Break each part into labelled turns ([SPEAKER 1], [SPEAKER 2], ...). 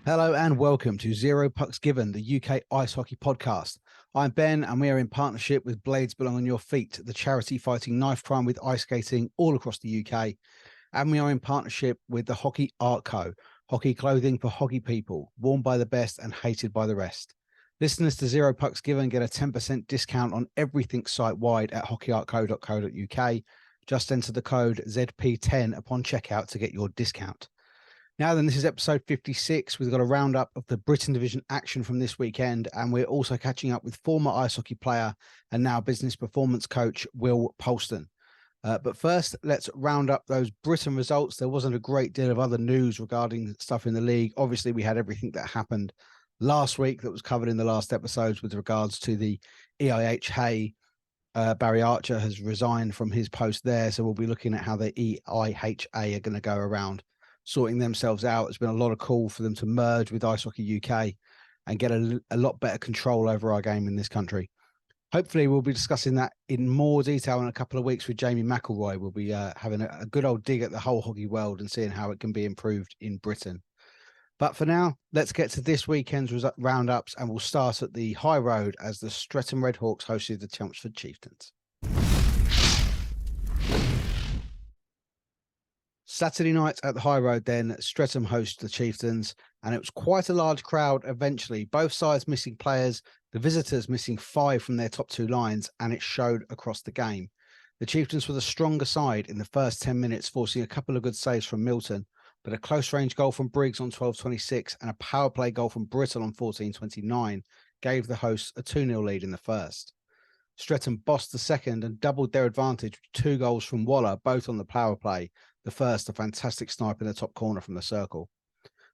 [SPEAKER 1] Hello and welcome to Zero Pucks Given, the UK Ice Hockey Podcast. I'm Ben and we are in partnership with Blades Belong on Your Feet, the charity fighting knife crime with ice skating all across the UK. And we are in partnership with the Hockey Art Co, hockey clothing for hockey people, worn by the best and hated by the rest. Listeners to Zero Pucks Given get a 10% discount on everything site-wide at hockeyartco.co.uk. Just enter the code ZP10 upon checkout to get your discount. Now then, this is episode 56. We've got a roundup of the Britton division action from this weekend, and we're also catching up with former ice hockey player and now business performance coach Will Polston. But first, let's round up those Britton results. There wasn't a great deal of other news regarding stuff in the league. Obviously, we had everything that happened last week that was covered in the last episodes with regards to the EIH Hay. Barry Archer has resigned from his post there, so we'll be looking at how the EIHA are going to go around sorting themselves out. There's been a lot of call for them to merge with Ice Hockey UK and get a lot better control over our game in this country. Hopefully, we'll be discussing that in more detail in a couple of weeks with Jamie McElroy. We'll be having a good old dig at the whole hockey world and seeing how it can be improved in Britain. But for now, let's get to this weekend's roundups, and we'll start at the High Road as the Streatham Redhawks hosted the Chelmsford Chieftains. Saturday night at the High Road then, Streatham hosted the Chieftains, and it was quite a large crowd eventually. Both sides missing players, the visitors missing 5 from their top 2 lines, and it showed across the game. The Chieftains were the stronger side in the first 10 minutes, forcing a couple of good saves from Milton, but a close-range goal from Briggs on 12:26 and a power play goal from Britton on 14:29 gave the hosts a 2-0 lead in the first. Streatham bossed the second and doubled their advantage with 2 goals from Waller, both on the power play. The first, a fantastic snipe in the top corner from the circle.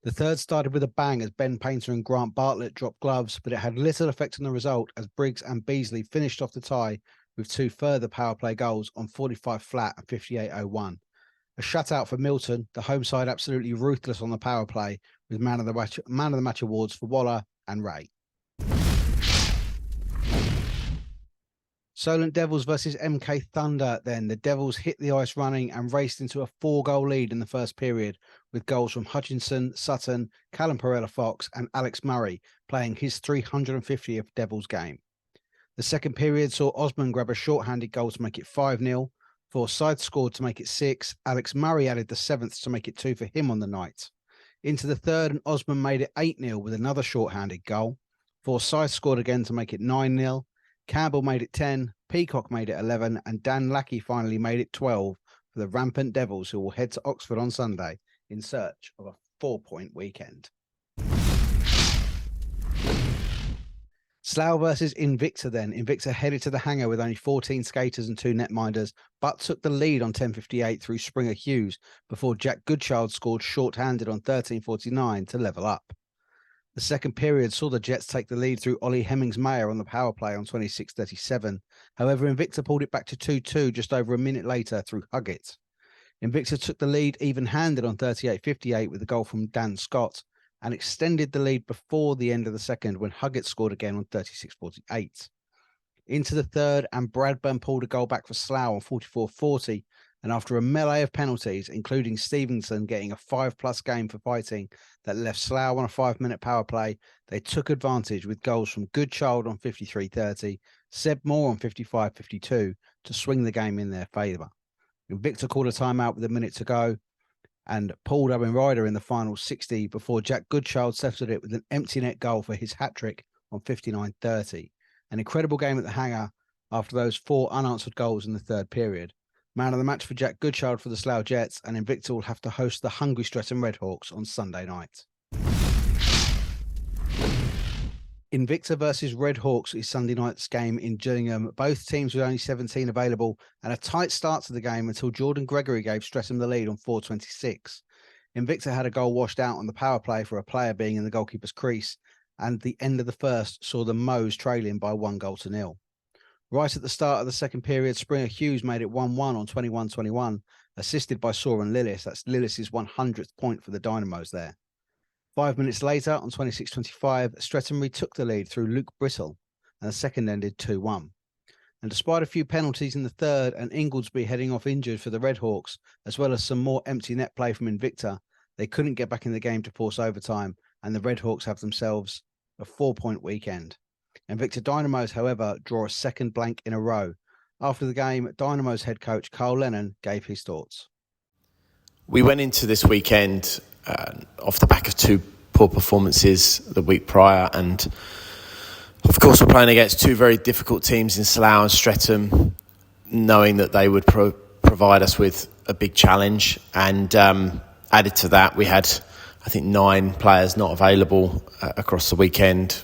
[SPEAKER 1] The third started with a bang as Ben Painter and Grant Bartlett dropped gloves, but it had little effect on the result as Briggs and Beasley finished off the tie with 2 further power play goals on 45 flat and 58:01. A shutout for Milton, the home side absolutely ruthless on the power play, with man of the match awards for Waller and Ray. Solent Devils versus MK Thunder then. The Devils hit the ice running and raced into a 4-goal lead in the first period, with goals from Hutchinson, Sutton, Callum Perella-Fox and Alex Murray playing his 350th Devils game. The second period saw Osman grab a short-handed goal to make it 5-0. Forsyth scored to make it 6. Alex Murray added the 7th to make it 2 for him on the night. Into the third, and Osman made it 8-0 with another short-handed goal. Forsyth scored again to make it 9-0. Campbell made it 10, Peacock made it 11, and Dan Lackey finally made it 12 for the rampant Devils, who will head to Oxford on Sunday in search of a 4-point weekend. Slough versus Invicta then. Invicta headed to the hangar with only 14 skaters and 2 netminders, but took the lead on 10:58 through Springer Hughes before Jack Goodchild scored short-handed on 13:49 to level up. The second period saw the Jets take the lead through Ollie Hemmings-Mayer on the power play on 26:37. However, Invicta pulled it back to 2-2 just over a minute later through Huggett. Invicta took the lead even-handed on 38:58 with a goal from Dan Scott and extended the lead before the end of the second when Huggett scored again on 36:48. Into the third, and Bradburn pulled a goal back for Slough on 44:40. And after a melee of penalties, including Stevenson getting a 5+ game for fighting that left Slough on a 5-minute power play, they took advantage with goals from Goodchild on 53:30, Seb Moore on 55:52 to swing the game in their favour. Invicta called a timeout with a minute to go and pulled Owen Ryder in the final 60 before Jack Goodchild settled it with an empty net goal for his hat-trick on 59:30. An incredible game at the hangar after those 4 unanswered goals in the third period. Man of the match for Jack Goodchild for the Slough Jets, and Invicta will have to host the hungry Streatham Redhawks on Sunday night. Invicta versus Redhawks is Sunday night's game in Gillingham. Both teams with only 17 available and a tight start to the game until Jordan Gregory gave Streatham the lead on 4:26. Invicta had a goal washed out on the power play for a player being in the goalkeeper's crease, and the end of the first saw the Moes trailing by 1-0. Right at the start of the second period, Springer Hughes made it 1-1 on 21:21, assisted by Soren Lillis. That's Lillis's 100th point for the Dynamos there. 5 minutes later, on 26:25, Streatham retook the lead through Luke Brittle, and the second ended 2-1. And despite a few penalties in the third and Ingoldsby heading off injured for the Redhawks, as well as some more empty net play from Invicta, they couldn't get back in the game to force overtime, and the Redhawks have themselves a 4-point weekend. Invicta Dynamos, however, draw a second blank in a row. After the game, Dynamos head coach Carl Lennon gave his thoughts.
[SPEAKER 2] We went into this weekend off the back of two poor performances the week prior, and of course we're playing against two very difficult teams in Slough and Streatham, knowing that they would provide us with a big challenge. And added to that, we had, I think, 9 players not available across the weekend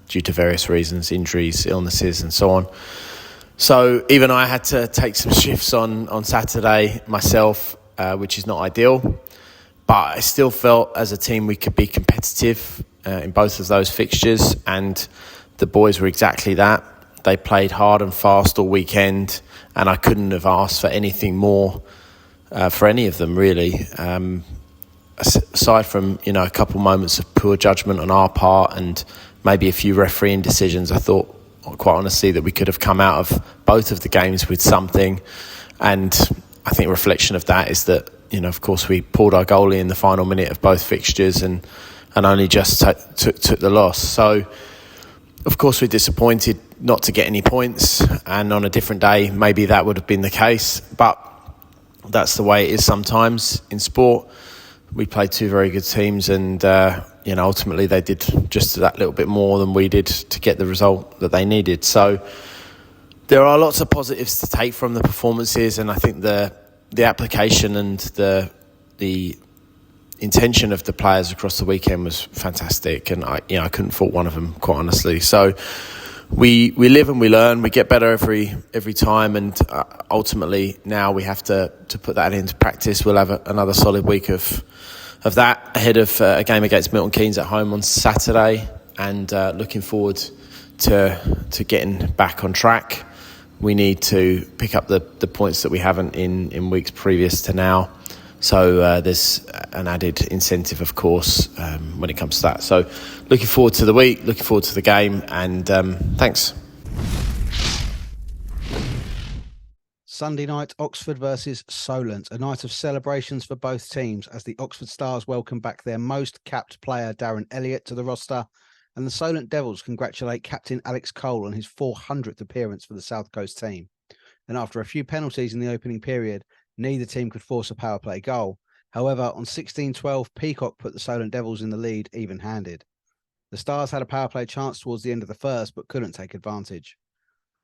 [SPEAKER 2] due to various reasons, injuries, illnesses and so on. So even I had to take some shifts on Saturday myself, which is not ideal. But I still felt as a team we could be competitive in both of those fixtures, and the boys were exactly that. They played hard and fast all weekend, and I couldn't have asked for anything more for any of them, really. Aside from, a couple moments of poor judgment on our part and maybe a few refereeing decisions, I thought, quite honestly, that we could have come out of both of the games with something. And I think a reflection of that is that, of course, we pulled our goalie in the final minute of both fixtures and only just took the loss. So, of course, we're disappointed not to get any points, and on a different day, maybe that would have been the case. But that's the way it is sometimes in sport. We played two very good teams, and ultimately they did just that little bit more than we did to get the result that they needed. So there are lots of positives to take from the performances, and I think the application and the intention of the players across the weekend was fantastic, and I couldn't fault one of them, quite honestly. So we live and we learn. We get better every time, and ultimately now we have to put that into practice. We'll have another solid week of that ahead of a game against Milton Keynes at home on Saturday, and looking forward to getting back on track. We need to pick up the points that we haven't in weeks previous to now. So there's an added incentive, of course, when it comes to that. So looking forward to the week, looking forward to the game, and thanks.
[SPEAKER 1] Sunday night, Oxford versus Solent, a night of celebrations for both teams as the Oxford Stars welcome back their most capped player, Darren Elliott, to the roster, and the Solent Devils congratulate captain Alex Cole on his 400th appearance for the South Coast team. And after a few penalties in the opening period, neither team could force a power play goal. However, on 16-12, Peacock put the Solent Devils in the lead even-handed. The Stars had a power play chance towards the end of the first, but couldn't take advantage.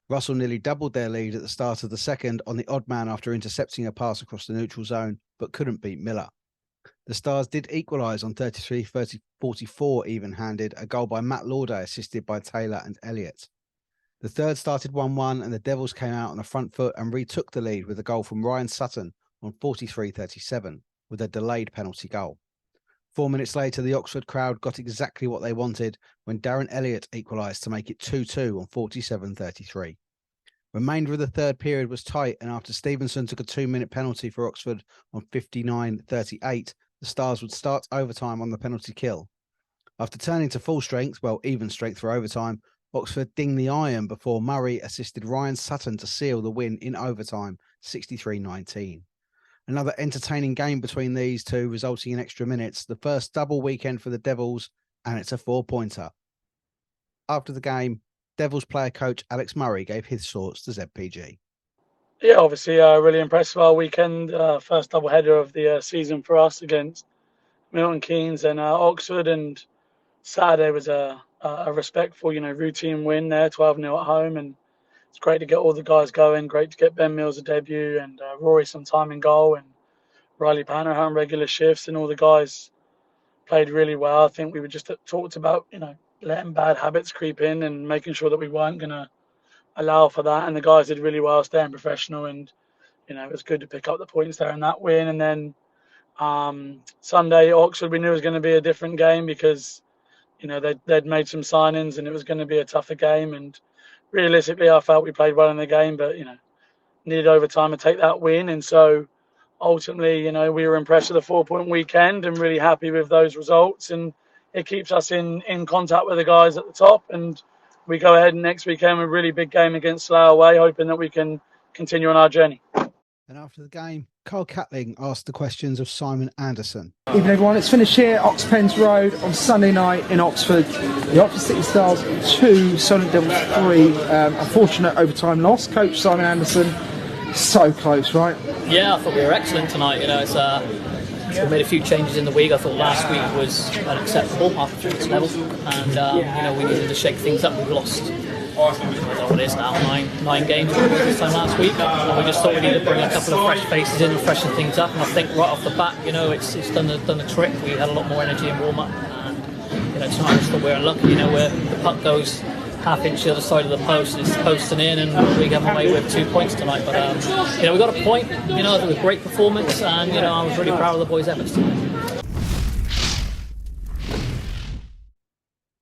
[SPEAKER 1] Russell nearly doubled their lead at the start of the second on the odd man after intercepting a pass across the neutral zone, but couldn't beat Miller. The Stars did equalise on 33-44 even-handed, a goal by Matt Lauday assisted by Taylor and Elliott. The third started 1-1 and the Devils came out on the front foot and retook the lead with a goal from Ryan Sutton on 43-37 with a delayed penalty goal. 4 minutes later, the Oxford crowd got exactly what they wanted when Darren Elliott equalised to make it 2-2 on 47-33. Remainder of the third period was tight, and after Stevenson took a 2-minute penalty for Oxford on 59-38, the Stars would start overtime on the penalty kill. After turning to full strength, even strength for overtime, Oxford dinged the iron before Murray assisted Ryan Sutton to seal the win in overtime, 63-19. Another entertaining game between these two, resulting in extra minutes. The first double weekend for the Devils, and it's a 4-pointer. After the game, Devils player coach Alex Murray gave his thoughts to ZPG.
[SPEAKER 3] Yeah, obviously really impressed with our weekend. First double header of the season for us against Milton Keynes and Oxford, and Saturday was a respectful, routine win there, 12-0 at home, and it's great to get all the guys going. Great to get Ben Mills a debut and Rory some time in goal, and Riley Panaher on regular shifts, and all the guys played really well. I think we were just talked about, letting bad habits creep in and making sure that we weren't going to allow for that. And the guys did really well, staying professional, and it was good to pick up the points there in that win. And then Sunday, Oxford, we knew it was going to be a different game because they'd made some signings and it was going to be a tougher game. And realistically, I felt we played well in the game, but needed overtime to take that win. And so ultimately, we were impressed with the 4-point weekend and really happy with those results. And it keeps us in contact with the guys at the top. And we go ahead next weekend with a really big game against Slough away, hoping that we can continue on our journey.
[SPEAKER 1] And after the game, Carl Catling asked the questions of Simon Anderson.
[SPEAKER 4] Evening everyone, it's finished here, Oxpens Road on Sunday night in Oxford. The Oxford City Stars 2, Solent Devils 3. Unfortunate overtime loss. Coach Simon Anderson, so close, right?
[SPEAKER 5] Yeah, I thought we were excellent tonight. We made a few changes in the week. I thought last week was unacceptable after fitness level, and we needed to shake things up. We've lost, I don't know what it is now, nine games this time last week, and we just thought we needed to bring a couple of fresh faces in and freshen things up. And I think right off the bat, it's done the trick. We had a lot more energy in warm up, and tonight I just thought we were unlucky. Where the puck goes half inch the other side of the post, it's posting in, and we come away with 2 points tonight. But we got a point. It was a great performance, and I was really proud of the boys' efforts tonight.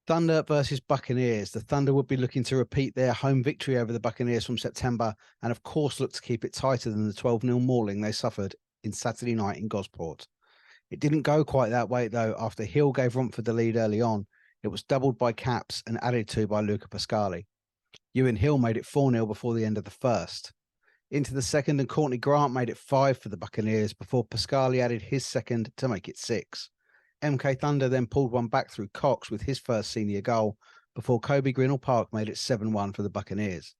[SPEAKER 1] Thunder versus Buccaneers. The Thunder would be looking to repeat their home victory over the Buccaneers from September, and of course look to keep it tighter than the 12-0 mauling they suffered in Saturday night in Gosport. It didn't go quite that way though. After Hill gave Romford the lead early on, it was doubled by Caps and added to by Luca Pascali. Ewan Hill made it 4-0 before the end of the first. Into the second, and Courtney Grant made it 5 for the Buccaneers before Pascali added his second to make it 6. MK Thunder then pulled one back through Cox with his first senior goal before Kobe Grinnell Park made it 7-1 for the Buccaneers.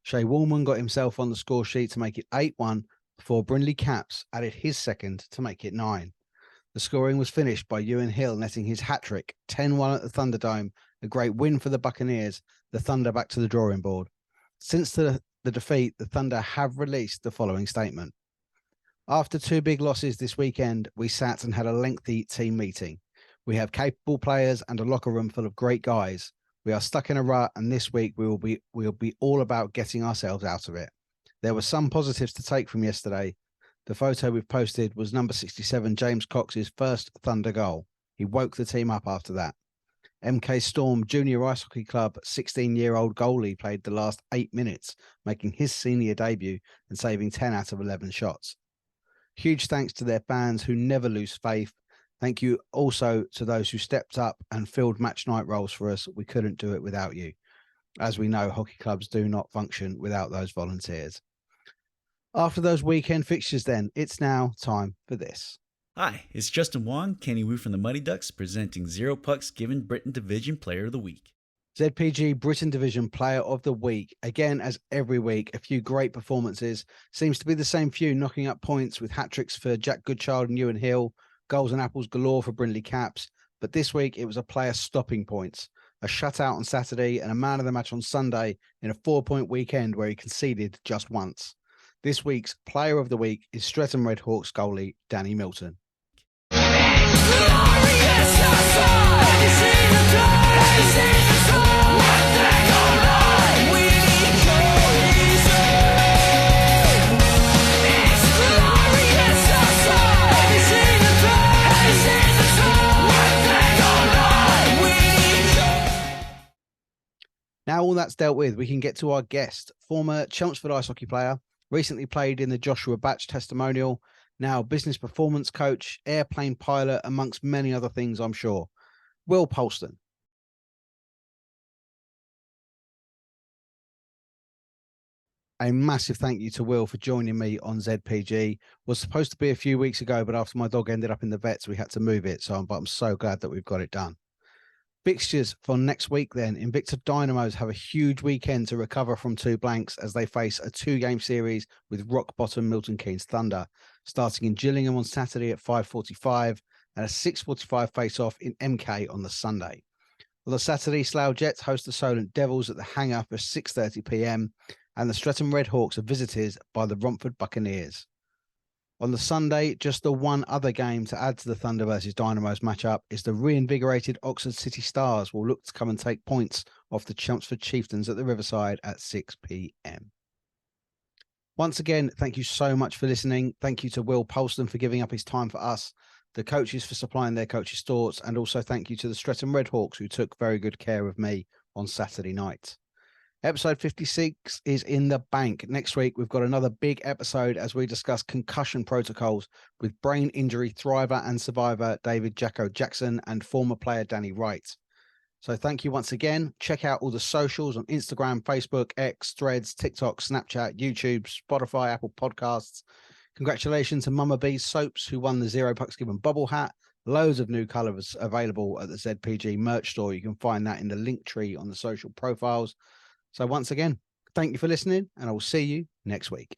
[SPEAKER 1] Shea Woolman got himself on the score sheet to make it 8-1 before Brindley Caps added his second to make it 9. The scoring was finished by Ewan Hill netting his hat-trick, 10-1 at the Thunderdome, a great win for the Buccaneers, the Thunder back to the drawing board. Since the defeat, the Thunder have released the following statement. After 2 big losses this weekend, we sat and had a lengthy team meeting. We have capable players and a locker room full of great guys. We are stuck in a rut, and this week we'll be all about getting ourselves out of it. There were some positives to take from yesterday. The photo we've posted was number 67, James Cox's first Thunder goal. He woke the team up after that. MK Storm Junior Ice Hockey Club 16-year-old goalie played the last 8 minutes, making his senior debut and saving 10 out of 11 shots. Huge thanks to their fans who never lose faith. Thank you also to those who stepped up and filled match night roles for us. We couldn't do it without you. As we know, hockey clubs do not function without those volunteers. After those weekend fixtures then, it's now time for this.
[SPEAKER 6] Hi, it's Justin Wong, Kenny Wu from the Muddy Ducks, presenting Zero Pucks Given Britton Division Player of the Week.
[SPEAKER 1] ZPG Britton Division Player of the Week. Again, as every week, a few great performances. Seems to be the same few knocking up points with hat-tricks for Jack Goodchild and Ewan Hill, goals and apples galore for Brindley Caps. But this week, it was a player stopping points. A shutout on Saturday and a man of the match on Sunday in a 4-point weekend where he conceded just once. This week's Player of the Week is Streatham Redhawks goalie Danny Milton. Now all that's dealt with, we can get to our guest, former Chelmsford ice hockey player, recently played in the Joshua Batch testimonial, now business performance coach, airplane pilot, amongst many other things, I'm sure. Will Polston. A massive thank you to Will for joining me on ZPG. Was supposed to be a few weeks ago, but after my dog ended up in the vets, we had to move it. But I'm so glad that we've got it done. Fixtures for next week then. Invicta Dynamos have a huge weekend to recover from 2 blanks as they face a 2-game series with rock bottom Milton Keynes Thunder, starting in Gillingham on Saturday at 5:45 and a 6:45 face-off in MK on the Sunday. On the Saturday, Slough Jets host the Solent Devils at the Hangar for 6:30 p.m. and the Streatham Redhawks are visited by the Romford Buccaneers. On the Sunday, just the one other game to add to the Thunder versus Dynamos matchup is the reinvigorated Oxford City Stars will look to come and take points off the Chelmsford Chieftains at the Riverside at 6 p.m. Once again, thank you so much for listening. Thank you to Will Polston for giving up his time for us, the coaches for supplying their coaches' thoughts, and also thank you to the Streatham Redhawks who took very good care of me on Saturday night. Episode 56 is in the bank. Next week, we've got another big episode as we discuss concussion protocols with brain injury thriver and survivor David Jacko Jackson and former player Danny Wright. So thank you once again. Check out all the socials on Instagram, Facebook, X, Threads, TikTok, Snapchat, YouTube, Spotify, Apple Podcasts. Congratulations to Mama B's Soaps, who won the Zero Pucks Given bubble hat. Loads of new colours available at the ZPG merch store. You can find that in the link tree on the social profiles. So once again, thank you for listening, and I will see you next week.